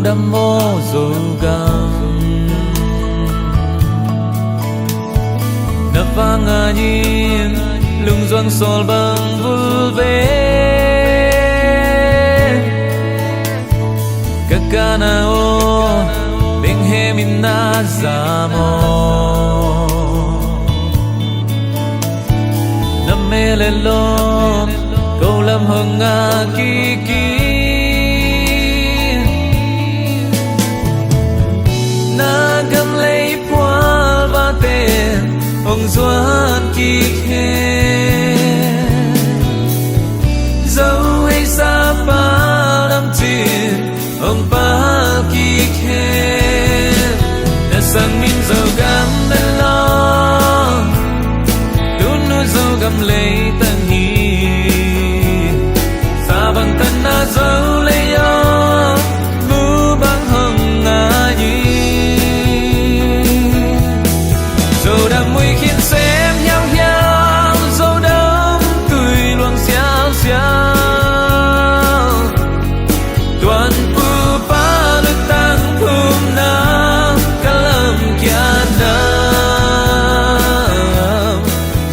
đam mô dù gam nấp vang nhìn lung doang sol bang vul ve kakana o beng he min na zamo nam mele lom câu lâm hồng nga ki ki na gam lấy poal ba tên ông doan ki khe dấu hay xa bao năm tiền ông ba ki khe đã sang min dấu gam bên lo đun nuôi dấu gam lấy tang hi xa bằng thân na dấu lấy yo mu bang hồng nga nhi dấu đang mùi khiến xem nhau nhau dấu đông tuổi luang xiao xiao toàn pu ba được tăng thum na kalam kia nam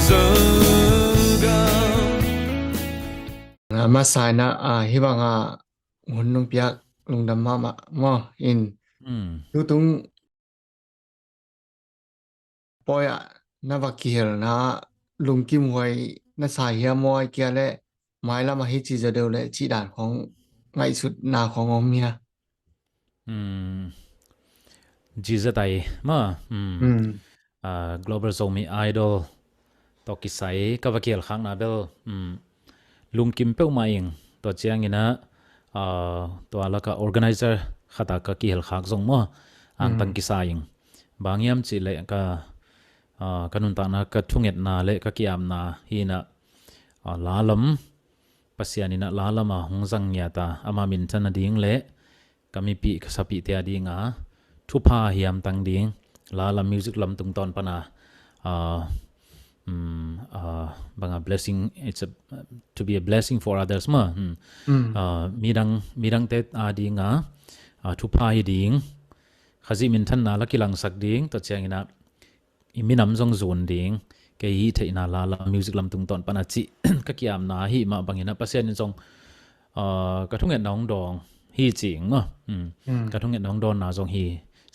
dấu gam masai na hibanga hunung piak lungdam mama mo in tutung poya na vakil na lungkim hoi na sai hia moi kia le mai la ma hi chi ja deu le chi dan khong ngai sut na khong om mia Jesus tai ma global zomi idol to kisai ka vakil khang na bel lungkim pe maing to chiang ina to alaka organizer khata ka ki hel khak zong mo ang tang kisaing bangyam chi le ka kanun ta na ka thunget na le ka kiam na hina lalam pasianina lalama hongzang ya ta ama min chan ding le kami pi khasapi te adinga thupa hiam tang ding lalam music lam tung ton pana banga blessing it's to be a blessing for others ma mirang te adinga thupa hi ding khazi min than na lakilang sak ding to changina iminam zong zon ding ke hi theina la music lam tung ton pana chi ka kiam na hi ma bangina pasien zong ka thunget nong dong hi ching ma ka thunget nong don na zong hi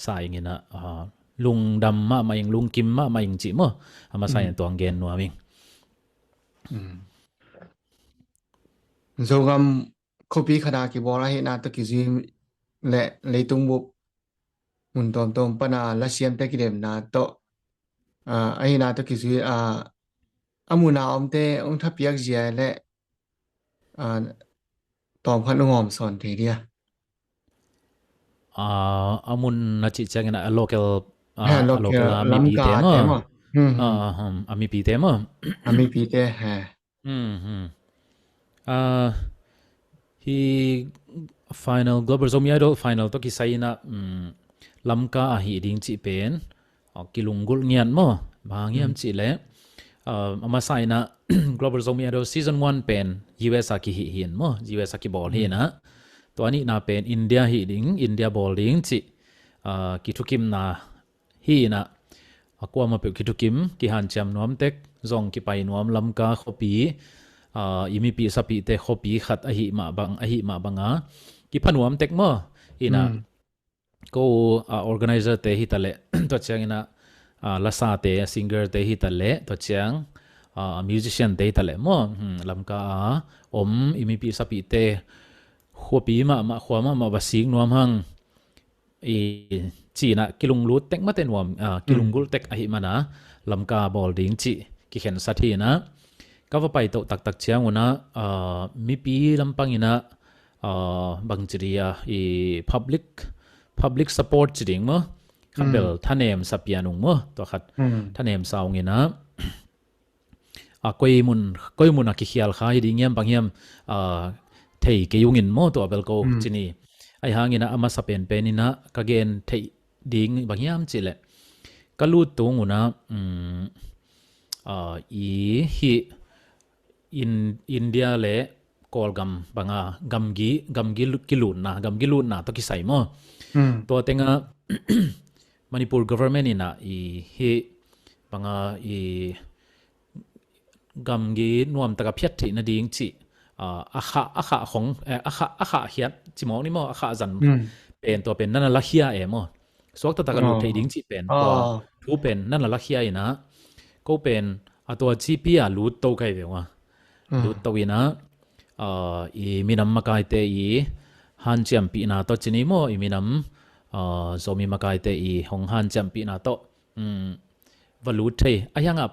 sai ngina lung dam ma ing lung kim ma ing chi mo ama sai tong gen no aming zogam copy khada ki bola hi na to ki ji le leitung bu mun tom tom pana la siam te ki dem na to ai na to ki ji amuna omte ong tha piak zia le tom khan ngom son the dia amun na chi changina local local ami pi te mo ami pi te mo ami pi te ha hi final global zomi idol final to ki saina lamka a hi ding chi pen kilungul ngian mo bangiam chi le ama saina global zomi idol season 1 pen US ki hi hin mo US ki ball hi na to ani na pen India hi ding India ball ding chi ki thukim na hi na akwa ma pe ki thukim ki han cham nom tek zong ki pai nom lamka khopi imi pi sapi te khopi khat a hi ma banga ki phanuam tek mo ina ko organizer te hi tale to chang ina lasa te singer te hi tale to chang musician te tale mo lamka om imi pi sapi te khopi ma khwama ma basing nuam hang e china kilung lut tek ma te nuam kilung gul tek a hi mana lamka bol ding chi ki khen sathi na ka va pai to tak chiang una mi pi lampang ina bangchiria e public support chiding mo khabel thanem sapianung mo to khat thanem saung ina koi mun ki khial kha hi ding yam bangyam thei ke yungin mo to bel ko chini ai hangina ama sapen penina kagen thei ding bangyam chile kalu tunguna i hi in India le call gam banga gam gi kilun na to ki sai mo to tenga Manipur government ina I he banga I gam gi nuam taka phiat thi na ding chi akhaของakha hiat chi mo ni mo akha zan pen to pen nana la hia e mo sok ta ka lu thei ding chi pen to thu pen nana la hia ina ko pen atwa chi pi a lu to kai ve wa lu to ina I minam makai te I han cham pi na to chini mo I minam zomi makai te I hong han cham pi na to valu thei ayanga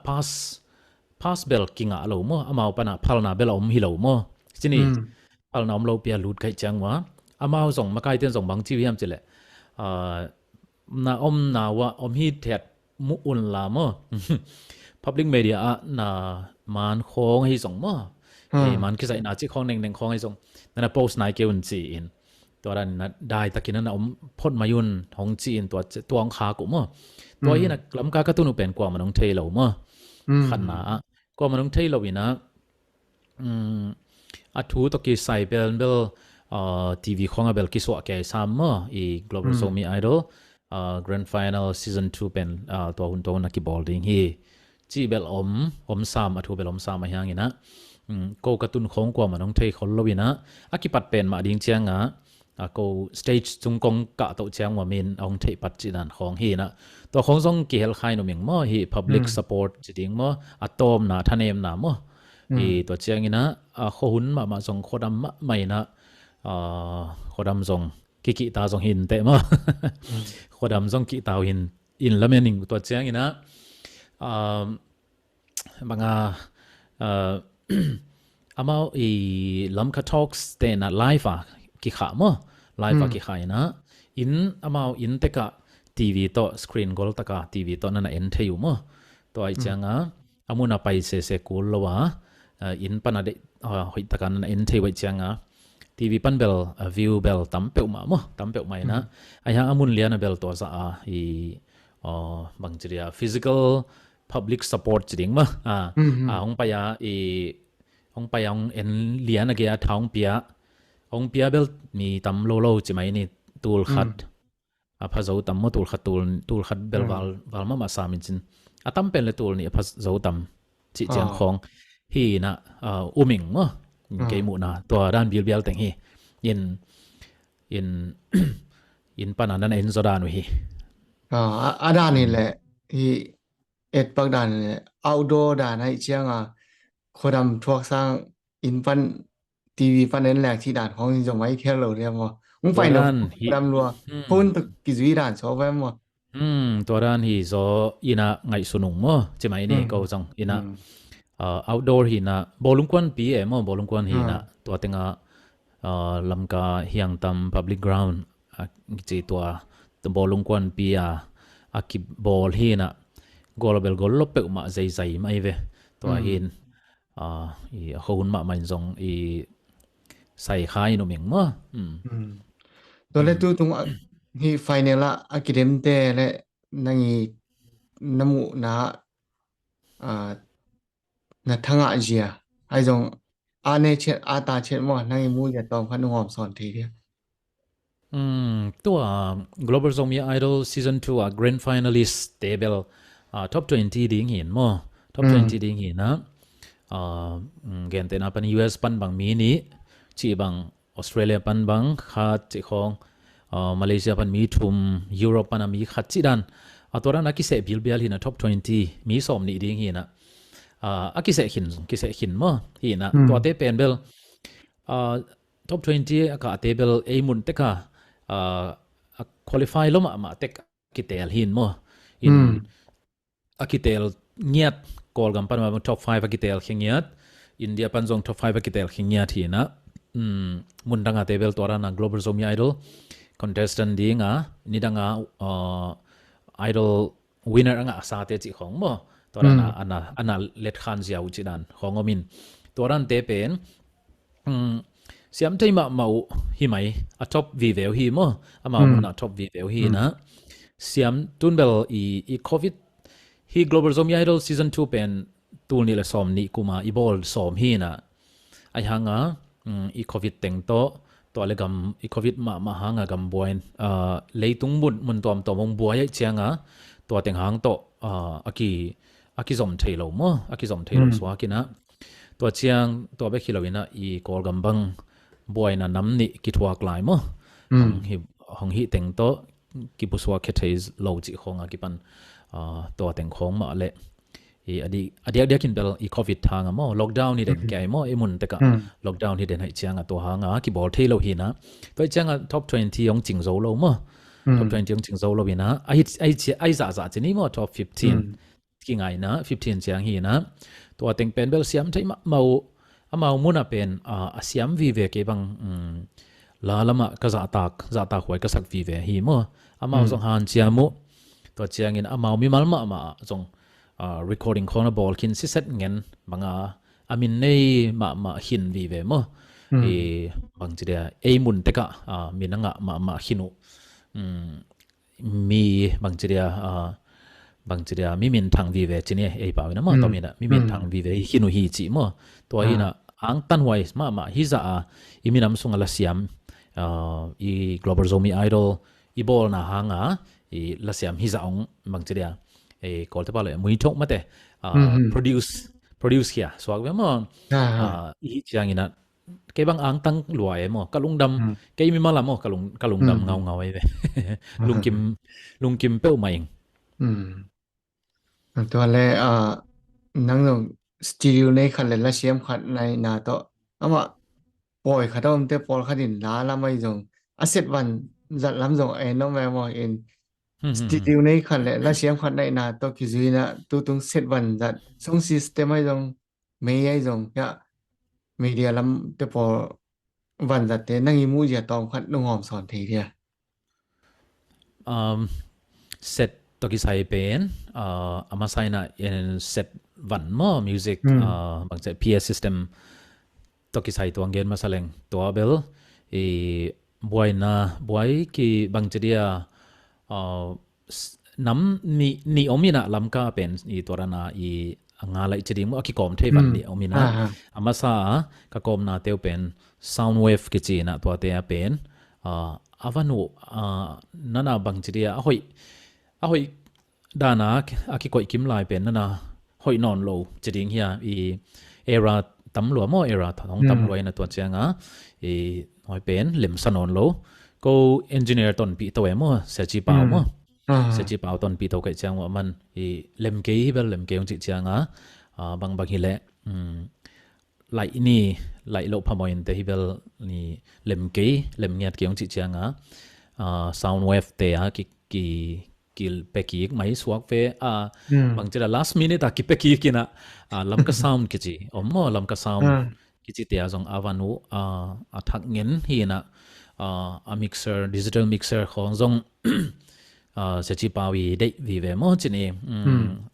pass bel kinga lo mo amao pana phalna bel om hi lo mo chini phalna om lo pia lut kai chang wa amao zong makai ten zong bang chi hiam chile na om na wa om hi thet mu un la mo public media na man khong hi zong mo man ki sai na chi khong neng khong hi zong na post nai ke un chi inตัวนั้นได้ตะกินนั้นพดมายุนหงจีนตัวองคากุมั้งตัวนี้นะลำกากระตุ้นเป็นกว่ามันต้องเทเรามั้งขันหนากว่ามันต้องเทเราอีนะอัฐูตะกี้ใส่เบลทีวีของเบลกิสวะแกซ้ำมั้งอี Global Zombie Idol Grand Final Season 2เป็นตัวหุ่นตัวนักกีบอลดิ้งฮีจีเบลซ้ำอัฐูเบลซ้ำมาอย่างนี้นะก็กระตุ้นของกว่ามันต้องเทคนเราอีนะอากิปัดเป็นมาดิ้งเชียงอ่ะก็สเตจจุงกงกะตัวเชียงว่ามีนองเทปัจจินันของฮีนะตัวของทรงเกี่ยวกับนมิงมั่วฮี public support จิติงมั่วอะตอมนะทันเอมนะมั่วฮีตัวเชียงนะข้อหุ่นมาทรงโคดำไม่นะโคดำทรงกิตาทรงหินเตะมั่วโคดำทรงกิตาหินอินละเมนิงตัวเชียงนะบางอามาลัมคาทอกส์เตนะไลฟ์กิขามั้งไลฟ์กิขายนะอินอามาอินเตกะทีวีต่อสกรีนกอลตะกะทีวีต่อนั่นเอ็นเทอยู่มั้งตัวไอ้จังอามุนาไปเสกูลละวะอินปันอะไรหิตะกันนั่นเอ็นเทไว้จังทีวีปันเบลวิวเบลตั้มเปิลมามั้งตั้มเปิลไม่นะไอ้ยังอามุนเลียนเบลตัวซะบางทีphysical public support จริงมั้งองไปองไปองเอ็นเลียนอะไรท้องเปียองเปียเบลมีตั้มโลจิไหมนี่ตูลขัดพะเจ้าตั้มมาตูลขัดเบลวัลมาสามินจินตั้มเป็นเลยตูลนี่พะเจ้าตั้มจิเจียงของฮีนะมิงมั้งเกมุนะตัวด้านเบลแต่งฮีอินปานันนั้นเอ็นโซดานุฮีด้านนี่แหละที่เอ็ดปักด้านนี่แหละ outdoor ด้านให้เชียงคนดำทวกสร้างอินฟันทีวีฟันเน้นแหลกที่ด่านของจงไว้แค่เราเรียกว่ามึงไฟนดำรัวพุ่นตะกิจวิด่านชอบแวมว่าตัวด้านฮีโซอินะไงสุนุงมั้งใช่ไหมนี่ก็จังอินะoutdoor ฮีนะบอลลุงกวนปีมั้งบอลลุงกวนฮีนะตัวเต็งลำกาเฮียงตำ public ground จีตัวบอลลุงกวนปีกิบบอลฮีนะกอลเบลกอลลบเปกมาใจไม่เวตัวหินเขาหุ่นมามันทรงใส่ขายนมิงมั้งตัวเล็กตัวตรงที่ไฟเนล่าอากิเดมเต้และนั่งน้ำมูน้าทั้งอาเซียไอ้ตรงเนเชตาเชมั่งนั่งมูจะต้องพันหอมสอนทีเดียวตัว Global Zombie Idol Season 2 Grand Finalist Table Top 20 ดิ้งหินมั้ง Top 20 ดิ้งหินนะเกณฑ์เต็นปัน US ปันบางมีนี้จีบางออสเตรเลียปันบางขัดจีของมาเลเซียปันมีทุ่มยุโรปปันมีขัดจีดันตัวนั้นกิเสบิลเบียลหินะ Top 20 มีสมนี่ดิ้งหินะกิเสหินมั้งหินะตัวเตเป็นเบลTop 20ก็เตเบลมุนเตกqualify ล้มมาเตกกิเตลหินมั้งอินกิเตลเงียดกอลกันปันมาท็อป5กิเตลเงียดอินเดียปันจงท็อป5กิเตลเงียดทีนะมุนดังอาเตเบลตัวนั้น Global Zombie Idol contestant ดีงะนี่ดังidol winner งะสาเตจิของมั้งตัวนั้นอันน่ะเล็ดขันเสียวจีนันของอมินตัวนั้นเตเป็นเสียมใจมาหิไหมท็อปวีเวลฮีมั้งมามุนท็อปวีเวลฮีนะเสียมตุนเบลโควิดฮี Global Zombie Idol Season 2เป็นตูนี่แหละสอมนี่กูมาอีบอลสอมฮีนะไอ้หัง i covid teng to le gam i covid ma hanga gam boin leitung mun tom mong buai chianga to teng hang to aki zom thailo mo aki zom thailo swa kina to chiang to be khilowina i kol gam bang buai na namni ki thuak lai mo hong hi teng to ki puswa khe thais lo chi khonga ki pan to teng khong ma le i adi kin bel i covid thanga mo lockdown ni den kai mo emun te ka lockdown ni den hai chianga to hanga ki bol thailo hi na to chianga top 20 yong ching zo lo mo top 20 yong ching zo lo bina ai za chini mo top 15 ki ngai na 15 chiang hi na to teng pen bel siam thai ma mau muna pen a siam vi ve ke bang la lama ka za ta khoi ka sak vi ve hi mo amao zong han chiamu to chiang in amao mi mal ma zong recording khona ball kin si set ngen manga amin nei ma hin vi ve mo e bang chiria e mun teka minanga ma hinu mi bang chiria mi min thang vi ve chini e pa na mo to mi na mi min thang vi ve hinu hi chi mo to ina ang tan wai ma hi za i minam sunga la siam i global zomi idol i ball na hanga i la siam hi za ong bang chiria e kol te pale mui thok mate produce kia swag ve mo i chiang ina ke bang ang tang luai mo kalung dam ke mi mala mo kalung dam ngau ai ve lung kim pe maiตัวเลนังลงสตูดิโอในขันเลยละเสียมขัดในนาโตอามาปล่อยขัดอมเตปอลขัดินล้าละไม่จงอาเซตวันจัดลำจงเอ็นน้องแมวเอ็นสตูดิโอในขันเลยละเสียมขัดในนาโตคิดว่านะตัวตรงเซตวันจัดส่งซิสเต็มไม่จงไม่ยัยจงยะมีเดียลำเตปอลวันจัดเตนั่งอีมูจะตอมขัดนุ่งหอมสอนทีเดียset to ki sai pen ama sai na in set van mo music bang che PS system to ki sai to angen masaleng to bel e boy ki bang che dia nam ni omina lam ka pen i torana i anga lai chedi mo ki kom the van ni omina ama sa ka kom na teu pen sound wave ki chi na to te a pen avanu nana bang che dia hoi dana aki koi kim lai pen na hoi non lo cheding hia i era tam lo mo era thong tam loi na to changa i hoi pen lem sanon lo ko engineer ton pi to mo se chi pau mo se chi pau ton pi to kai chang man i lem ke hi bel lem ke ong chi changa bang hi le lai lo phamoin te hi bel ni lem ngiat ke ong chi changa sound wave te a ki kil peki mai suak fe bang chira last minute ki peki kina lam ka sound kichi ommo lam ka sound kichi te azong avanu a thak ngen hi na a mixer digital mixer khong zong se chi pawi dei vi ve mo chini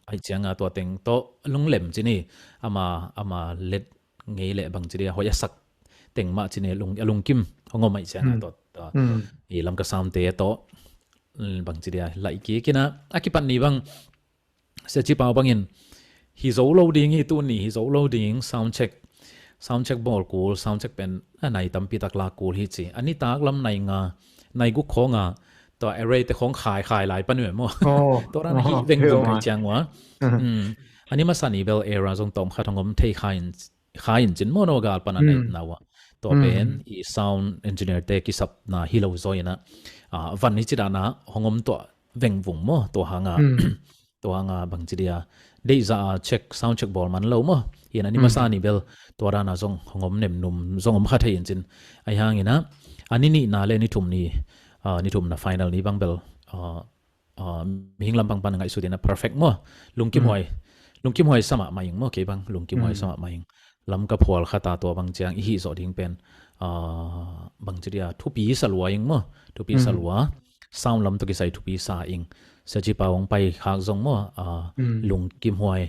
ai changa to teng to lung lem chini ama let ngei le bang chiri hoya sak teng ma chini lung kim hongom mai changa to i lam ka sound te to bang chiria lai ki kina akipan ni bang se chi pau bangin hi zo loading hi tu ni hi zo loading sound check ball cool sound check pen anai tampi takla cool hi chi ani tak lam nai gu khonga to array te khong khai lai panwe mo to ran hi veng veng kai chang wa ani ma sani bel era jong tom khathongom thei khain chin mo no gal pan anai nawa to pen i sound engineer te ki sap na hi lo zoina van ni chidana hongom to veng vung mo to hanga bang chidia dei za check sound check ball man lo mo yen ani masani bel to rana zong hongom nem num zong om khathe yin chin ai hangina ani ni na le ni thum na final ni bang bel mi hinglam bang pan ngai su dina perfect mo lungkim hoi sama maying mo ke bang lungkim hoi sama maying lam ka phol khata to bang chiang hi zo ding pen bang chiria thupi salwa ing mo thupi salwa sound lam to ki sai thupi sa ing sa chi pawong pai khak zong mo lung kim hoi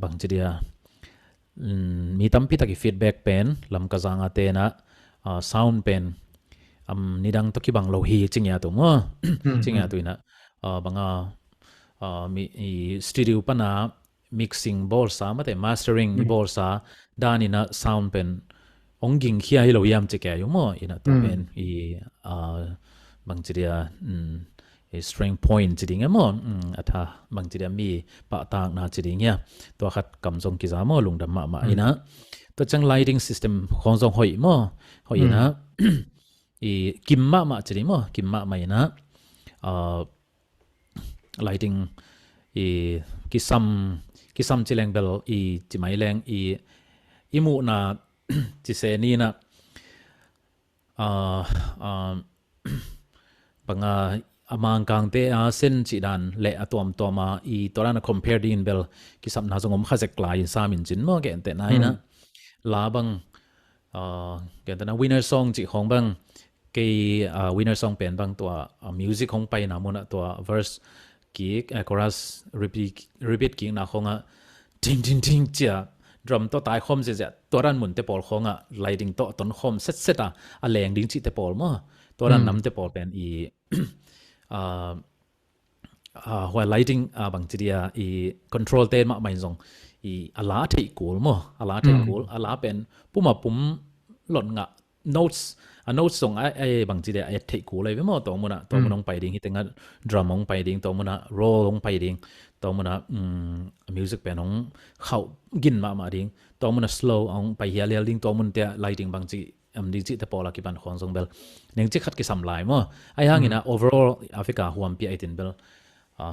bang chiria mi tampi taki feedback pen lam ka zanga te na sound pen nidang to ki bang lo hi chingya to mo chingya tu ina banga mi studio pana mixing ball sa mate mastering ni ball sa danina sound pen ong ging khia hi lo yam che ka yo mo ina to pen I bang chi dia strength point chi ding mo atha bang chi dia mi pa tang na chi ding ya to khat kam jong ki za mo lung dam ma ina to chang lighting system khong jong hoi ina I kim ma chi ding mo kim ma ina lighting kisam chi leng bel chi mai leng mu na chi se ni na banga amang kang te a sen chi dan le atom toma torana compare din bel kisam na jongom khazek la in samin chin mo ge te nai na la bang ge ta na winner song chi khong bang ke winner song pen bang to music khong pai na mo na to verse ki chorus repeat ki na khonga ting ting ting chia drum to tai khom se ja toran mun te pol khonga lighting to ton khom set a leng ding chi te pol mo toran nam te pol pen hoa lighting bang chi dia control ten ma mai zong ala thei kul mo ala pen puma pum lon nga notes a notes song ai bang chi dia ai thei kul le mo to mona to monong pai ding hitenga drum ong pai ding to mona roll ong pai ding to mona music pen ong khau gin ma ding to mona slow ong pai hial ding to mun te lighting bang chi ding chi te pola ki ban khong song bel neng chi khat ki sam lai mo ai hangina overall africa huam pi aitin bel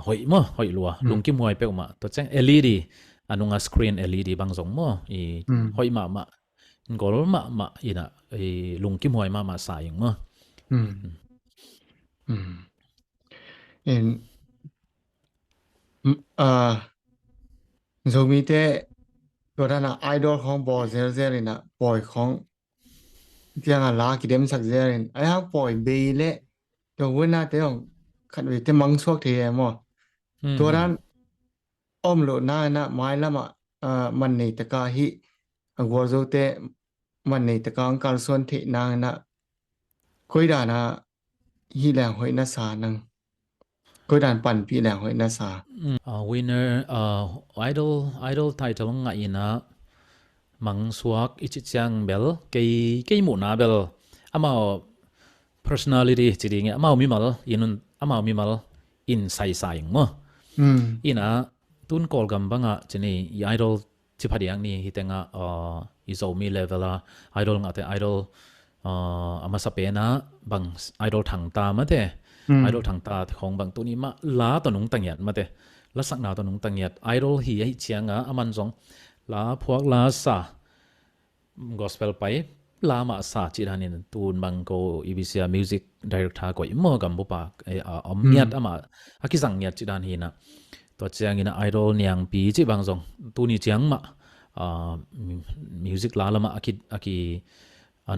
hoi lua lungkim huai pe ma to chang led anunga screen led bang zong mo hoi ma gol ma ina lungkim huai ma sa yung mo in zomi teตัวนั้นไอดอลของบอเซลเซลินะปล่อยของที่งานลากิเดมสักเซลินไอ้ฮักปล่อยเบย์เละตัววันน่าแต่ของขัดวิเตมังสวกเทียมอตัวนั้นอ้อมโหลดหน้านะไม้ละมามันในตะกาฮิกัวโจเตมันในตะกางการส่วนเทนางนะคุยด่านะฮิแหลงหอยนาสานังคุยด่านปั่นพี่แหลงหอยนาสาwinner idol title nga ina mang suak ichi chang bel kei mu na bel amao personality chi ding amao mi mal in sai mo ina tun kol gam banga chini idol chi phadiang ni hitenga izomi level idol nga te idol ama sapena bang idol thang ta ma te idol thang ta khong bang tu ni ma la to nung tangyat ma te la sak na to nung tangyat idol hi ai chianga aman jong la phuak la sa gospel pai la ma sa chi danin tun bang ko ibisia music director ko mo gam bu pa omniat ama akizang nyat chi dan hi na to chiang ina idol niang pi chi bang jong tu ni chiang ma music la lama aki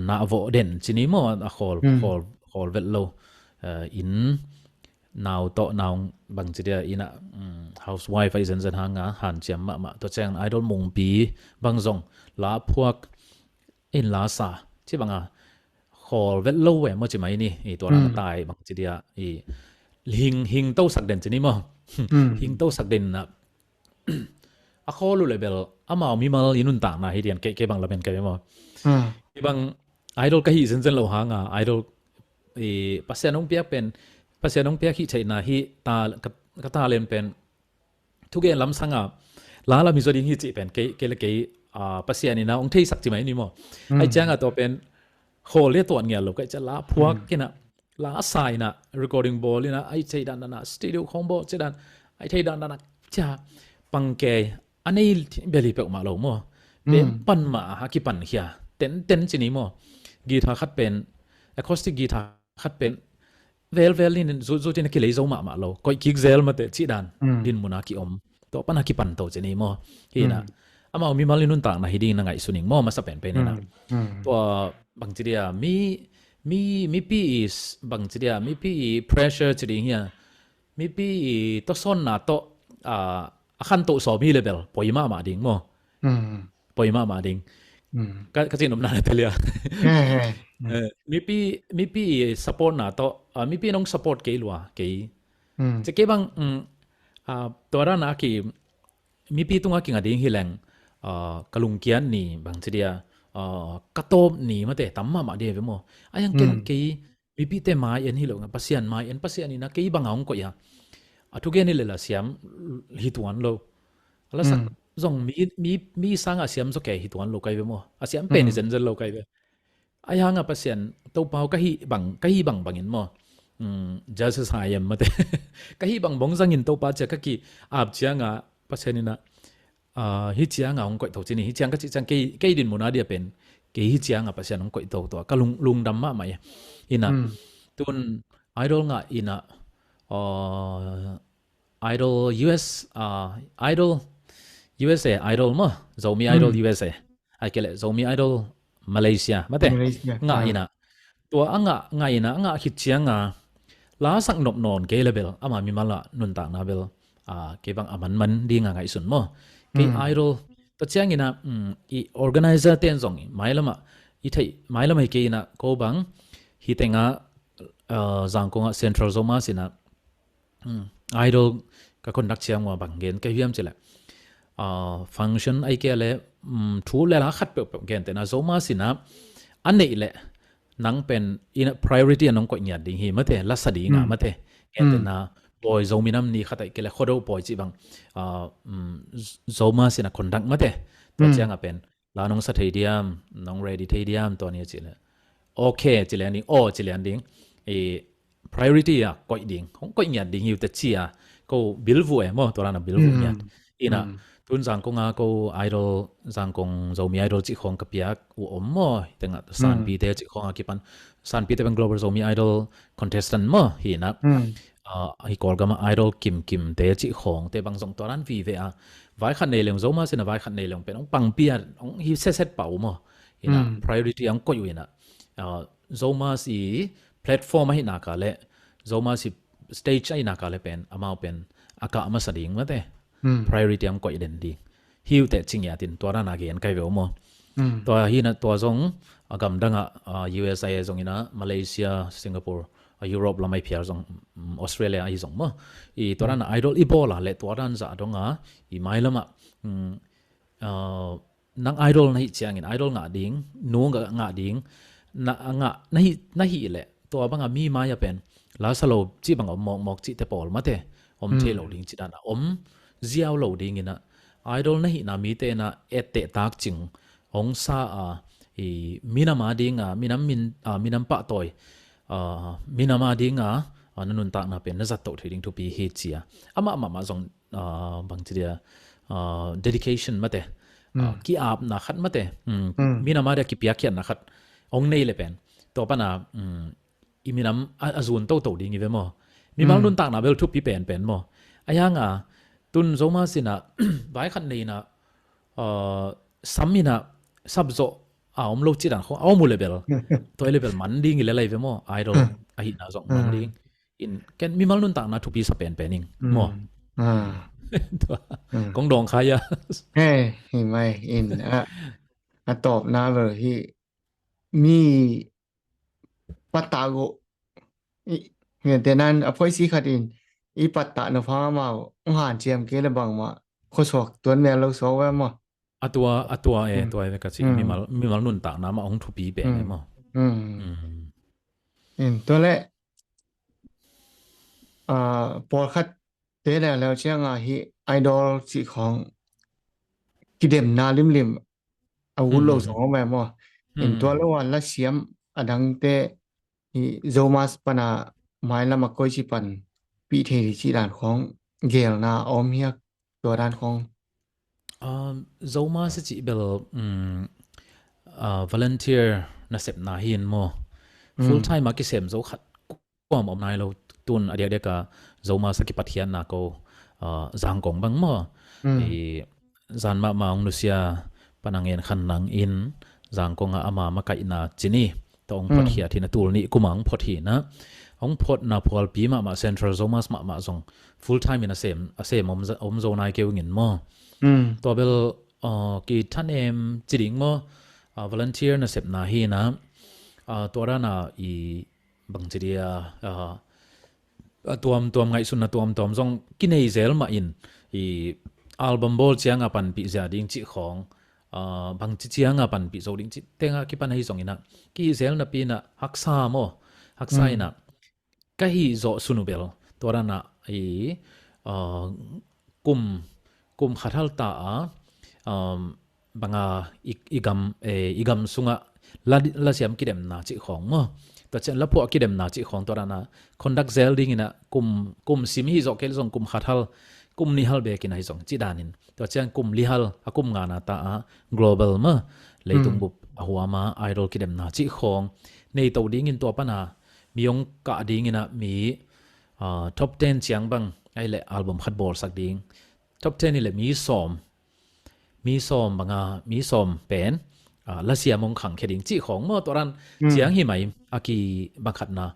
na vo den chini mo a khol vet lo in now to now bang chi dia ina housewife ai zen hanga han chiam ma to chang idol mong pi bang jong la phuak in la sa chi banga khol vet lo we mo chi mai ni to ran tai bang chi dia hing to sak den chini mo hing to sak den na a kholu level amao mi mal inun ta na hi dian ke bang la ben ke mo bang idol ka hi zen lo hanga idol pasianong pia pen pasianong pia hi chaina hi ta ka ta len pen thugen lam sanga la mi zori hi chi pen ke le ke pasiani na ong thei sak chi mai ni mo ai changa to pen khol le ton ngia lo ka cha la phuak ke na la sai na recording ball ina ai chei dan na studio khombo che dan ai thei dan na cha pangke anei beli pe ma lo mo be pan ma ha ki pan khia ten chini mo guitar khat pen acoustic guitar khat pen vel ni zo chen ki le zo ma lo koi kick zel ma te chi dan din muna ki om to pan ha ki pan to chini mo hina ama mi malinun ta na hiding na ngai suning mo ma sa pen pen na to bang chi dia mi pi is bang chi dia mi pi pressure chi ding ya mi pi to son na to khan to so mi level poima ma ding mo poima ma ding ka chin nom na te lia mi pi support na to mi pi nong support ke lua ke che ke bang to ra na ki mi pi tunga ki nga ding hilang kalung kian ni bang chi dia กระโตบหนีมาแต่ตั้มมาเดียวมั้งไอ้ยังเกณฑ์กี่มีปีเตมาเอ็นฮิโลงปัสยานมาเอ็นปัสยานี่นะกี่บางองก็ยังทุกอย่างนี่เลยละเสียมฮิตวันโลแล้วสักส่งมีสังอาเสียมสักแก่ฮิตวันโลไกไปมั้งอาเสียมเป็นเซนเซนโลไกไปไอ้ยังปัสยานตัวเปล่าก็ฮิบังเงินมั้งjust sayam mate kahi bang bong sang in to pa cha ka ki ap chianga paseni na hi chianga ong koi to chini hi chiang ka chi chang ke din mona dia pen ke hi chianga pasian ong koi to to ka lung dam ma mai ina tun idol nga ina idol US idol USA idol mo zomi idol USA ai kele zomi idol Malaysia mate nga ina to nga ina nga hi chiangaลาสักนบนอนเกลเบลอามามีมาละนุนตากนาเบลเก็บังอามันดีงาไงสุนมั้งเกไอดอลตัดเชียงอินะอีออแกไนเซอร์เต้นส่งไม่ละมาอีไทยไม่ละไม่เกอินะโคบังฮิตเองจังกงเซ็นทรัลโซมาสินะไอดอลก็คนนักเชียงว่าบังเกนก็เยี่ยมจิละฟังก์ชันไอเกลเลยทูเลละขัดเปล่าเกนแต่นะโซมาสินะอันนี้แหละนังเป็นอิน priority น้องก็ยังดิ่งหิมะเถลักษณะดิ่งมะเถเอ็นแต่นะบอยโซมินัมนี่ขัดไอ้เกล้าขดเอาบอยจีบังโซมาสินะคนดังมะเถตัวเจ้าเป็นลาน้องสเตเดียมน้องเรดิเทเดียมตัวนี้จีเลยโอเคจีเลยนี่โอ้จีเลยดิ่งpriority อ่ะก็ดิ่งของก็ยังดิ่งอยู่แต่เชียก็บิลvuมั้งตัวนั้นบิลvuเนี่ยอินะทุนสังกงก็ไอดอลสังกงโซมีไอดอลจิของกับยักอุอมมั้งแต่งสันปีเตจิของอากิปันสันปีเตเป็น global โซมีไอดอล contestant มั้งฮีนะฮีกอลก็มาไอดอลกิมเตจิของแต่บางสองตัวนั้นวีเวอะไว้ขันในเรื่องโซมาสินะไว้ขันในเรื่องเป็นองปังเปียองฮีเซตเป่ามั้งฮีนะ priority องก็อยู่นะโซมาสิแพลตฟอร์มให้นักเลยโซมาสิ stage ให้นักเลยเป็นอามาเป็นอากาศมาสดิ่งมั้งแต่priority อันก็ยังดีฮิวแต่จริงอย่างที่ตัวนั้นอาเกนใครเวลมั้งตัวฮีนะตัวส่งกำดังUSA ส่งอีนะมาเลเซียสิงคโปร์ยุโรปเราไม่เพียรส่งออสเตรเลียอีส่งมั้งอีตัวนั้นไอดอลอีโบล่ะและตัวนั้นจะดงอีไม่ละมั้งนักไอดอลนั่นเชียงอินไอดอลงาดิ่งนู้งกับงาดิ่งนั่นแหละตัวบางมีมาอย่าเป็นแล้วสโลปจีบางมอกจีเตปอลมาเตอมเทโลดิ่งจีนั่นเจียวโหลดิ่งนะไอดอลนี่นามีเตนะเอเตตักจิงองซามินามาดิ่งมินำปะตอยมินามาดิ่งนันนุนตักนะเป็นนักจัดโตที่ดิ่งทุปีเฮจีอามาส่งบางทีเดียdedication มาเตกี่อาบนักขัดมาเตมินามาเดียกี่ปียกนักขัดองนี่เลยเป็นตัวปนะอีมินำอาซูนโตดิ่งอีเวมอมีบางนุนตักนะเบลทุปีเป็นมออายังตุนโซมาสินะไว้ขันนี้นะซัมมินะซับโซอมโลจิดันเขาเอามูเลเบลตัวเลเบลมันดิ้งอะไรไปมั้งไอดอลไอหินะส่งมันดิ้งอินแกมีมัลนุนต่างนะทุกปีสเปนเป็นอิงมั้งตัวกงดองขายะเฮ้เห็นไหมอินตอบนะเลยที่มีปัตตาโกเห็นแต่นั้นอภัยสีขัดินอีปัตตานฟ้ามาหานเจียมเกลบังมาโคสอกตัวแม่เราสอไว้มาตัวก็สิมีมัลนุนต่างนะมาองทุกปีเป็นมั้งตัวแรกปอดคัดเตะแล้วเชียงฮีไอดอลสีของกิเดมนาลิมอาวุธโลสองแบบมั้งเห็นตัวละวันละเสียมอดังเตะโซมาสปนาไม้ละมาก้อยชิปันปีเทริชีด่านของเกลนาออมเฮียตัวด้านของโซมาสจิเบลvolunteer นะเสพนาหินมั้ง full time มากิเสมโซขัดความอมนายเราตุนเดียกโซมาสกิปัทยานาโกจังกงบังมั้งจันมาองนุเซียปนังเงินขันนังอินจังกงอามาไกนาจินีตองพอดเหียที่นตูลนี่กุมังพอดเหียนะองพอดนาพอลปีมาเซ็นทรัลโซมาสมาส่ง full time อินเซมอมโซนายเกวเงินมั้งตัวเบลกีท่านจิดิงมั้งvolunteer นะเสพนาฮีนะตัวด้านอีบางทีเดียตัวไงสุนนะตัวส่งกินไอเซลมาอินอีอัลบั้มบอลเชียงอปันปีเสียดิ้งจิของ บางจิงปันปีโซดิ้งจิเตงกิปันให้ส่งอินะกีเซลนับปีนะฮักซาโมฮักซาอินะก็ฮิโซสุนุเบลตัวนั้นนะกุมขัดฮัลตาบางอีกำสุงะละเสียมกิเดมนาจิของมั้งแต่เช่นละพวกกิเดมนาจิของตัวนั้นนะคอนดักเซลดิ้งนะกุมซิมฮิโซเคลส่งกุมขัดฮัลกุมนิฮัลเบกินให้ส่งจิดานินตัวเช่นกุมลิฮัลกุมงานาตาglobal มั้งเลยตุงบุบหัวมาไอดอลกิเดมนาจิของในตัวดิ้งอินตัวปนามีองกะดิ้งนะมีtop 10เสียงบังไอเละอัลบั้มขัดบอลสักดิ้งtop 10นี่แหละมีซ้อมบางมีซ้อมเป็นละเสียมงขังแค่ดิ่งจีของเมื่อตัวนั้นเสียงหิไหมอากีบังคัดนะ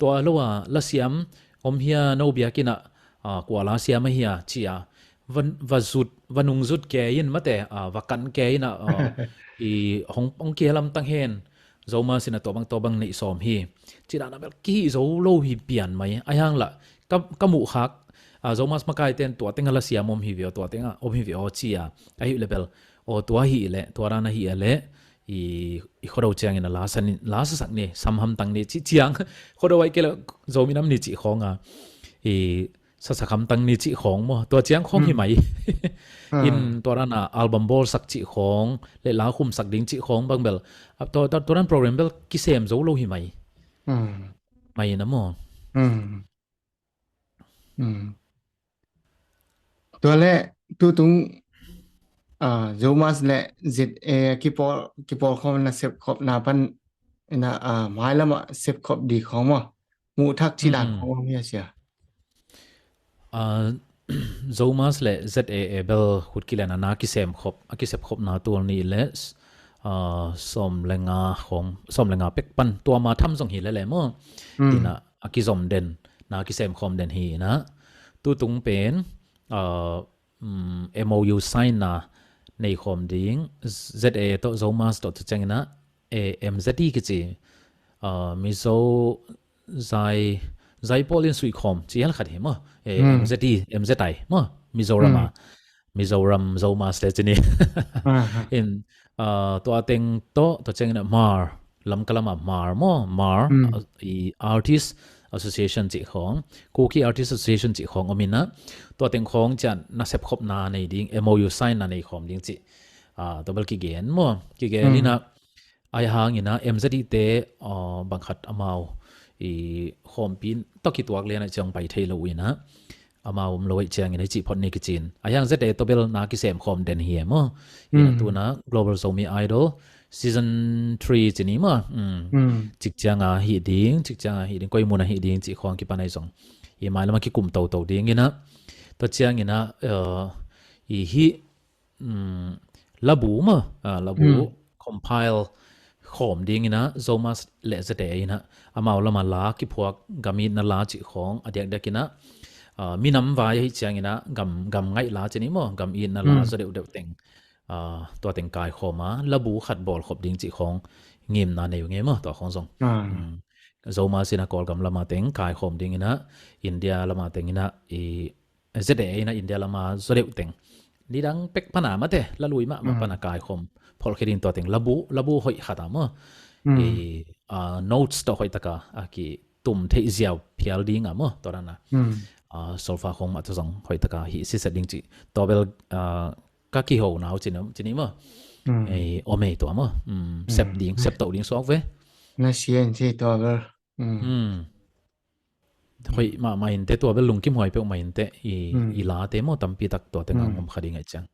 ตัวละว่าละเสียมอมเฮียโนเบียกินะกว่าละเสียมเฮียจีวันนุงจุดแกยินมาแต่วักันแกยินะอีของเกลัมตั้งเฮนโจมาสินะตัวบางในซ้อมฮีจีดานะแบบกี่โจโลฮีเปลี่ยนไหมไอ้ยังละก็หมู่ฮักโจมาสมาไกเต็นตัวเต็งละเสียมอมฮีวิโอตัวเต็งอมฮีวิโอจีไอ้เลเวลตัวฮีเละตัวรานะฮีเละอีคนเราเจียงนะลาสักเนี่ยสัมหัมตังเนี่ยจียงคนเราไว้เกลโจมีน้ำนี่จีของสักคำตังนี่จีของมั้งตัวเจียงของหิไหมอินตัวนั้นอัลบั้มบอลสักจีของเละลาคุมสักดิ้งจีของบางเบลตัวนั้นโปรแกรมเบลกิเซมโจโลหิไหมไม่นะมั้งตัวแรกตัวตุงZomas le zit kipol khom na sep khop na pan na mai lama sep khop di khom ma mu thak chi dan khom mi sia Zomas le ZAA bel hut kilana na kisem khop na tur ni le som lenga pek pan tua ma tham song hi le mo ina akizom den na kisem khom den hi na tu tung pen MOU sign naในคอมดิ้ง ZA ตัว Zomas ตัวจังนะ MZD ก็จีมิโซใจพอลินสุยคอมจีฮัลขัดเหมั้งMZI มั้งมิโซรัม Zomas เลยจีนี่อินตัวเต็งตัวจังนะ MAR ลำกะละมา MAR มั้ง MAR อี Artist Association จีของ Cookie Artist Association จีของอมินะตัวเต็งของจะนักเสพคบนาในดิ้ง MOU sign นาในคอมดิ้งจีตัวเบลกิเกนมั้งกิเกนนี่นะไอหางนี่นะ MZD เตบังคัดอามาวคอมพินต้องคิดตัวเรียนจังไปเทลวินะอามาวมลอยเชียงในจีพอดนี่กิจินไอหาง ZA ตัวเบลนักกิเซมคอมเดนเฮียมั้งตัวนะ Global Zombie Idol Season 3จีนี่มั้งจิกจังฮีดิ้งก็ยมุนฮีดิ้งจีของกิปันไอซงยี่หมายแล้วมันกิกลุ่มโตดิ้งนี่นะตัวเชียงนี่นะฮีระบุมั้งระบุ compile ขอมดิ้งนี่นะ Zomas เลสเดย์นะอามาละมาลากิพวกกามีนลาจีของอเดียกเด็กนะมีน้ำไว้ให้เชียงนะกำไงลาจีนี่มั้งกำอินนลาจะเดือดเต็งตัวเต็งกายขอมาระบุขัดบอลขบดิ้งจีของเงียบนาในอยู่เงี้ยมั้งตัวของทรงZomas สินะกอลกำละมาเต็งกายขอมดิ้งนะอินเดียละมาเต็งนะZA นะอินเดียละมาจะเดือดเต็งนี่ดังเป็กพนามาเตะละลุยมาพนากายคมพอลคิดินตัวเต็งระบุหอยขัดมั้งnotes ตัวหอยตะกากีตุ่มเทียเจียวเพียลดิ้งมั้งตัวนั้นนะโซฟาคงมาตัวสองหอยตะกาฮิซิสดิ้งจีตัวเบลก็กี่หัวหนาวจีนี่มั้งโอเมตัวมั้งเซปตัวดิ้งสองเว้น่าเสียนที่ตัวเบลหอยมาอินเตตัวเบลลุงกิมหอยเปล่ามาอินเตอีลาเตมอตัมปีตักตัวเต็งงอมขัดดิ้งไอจัง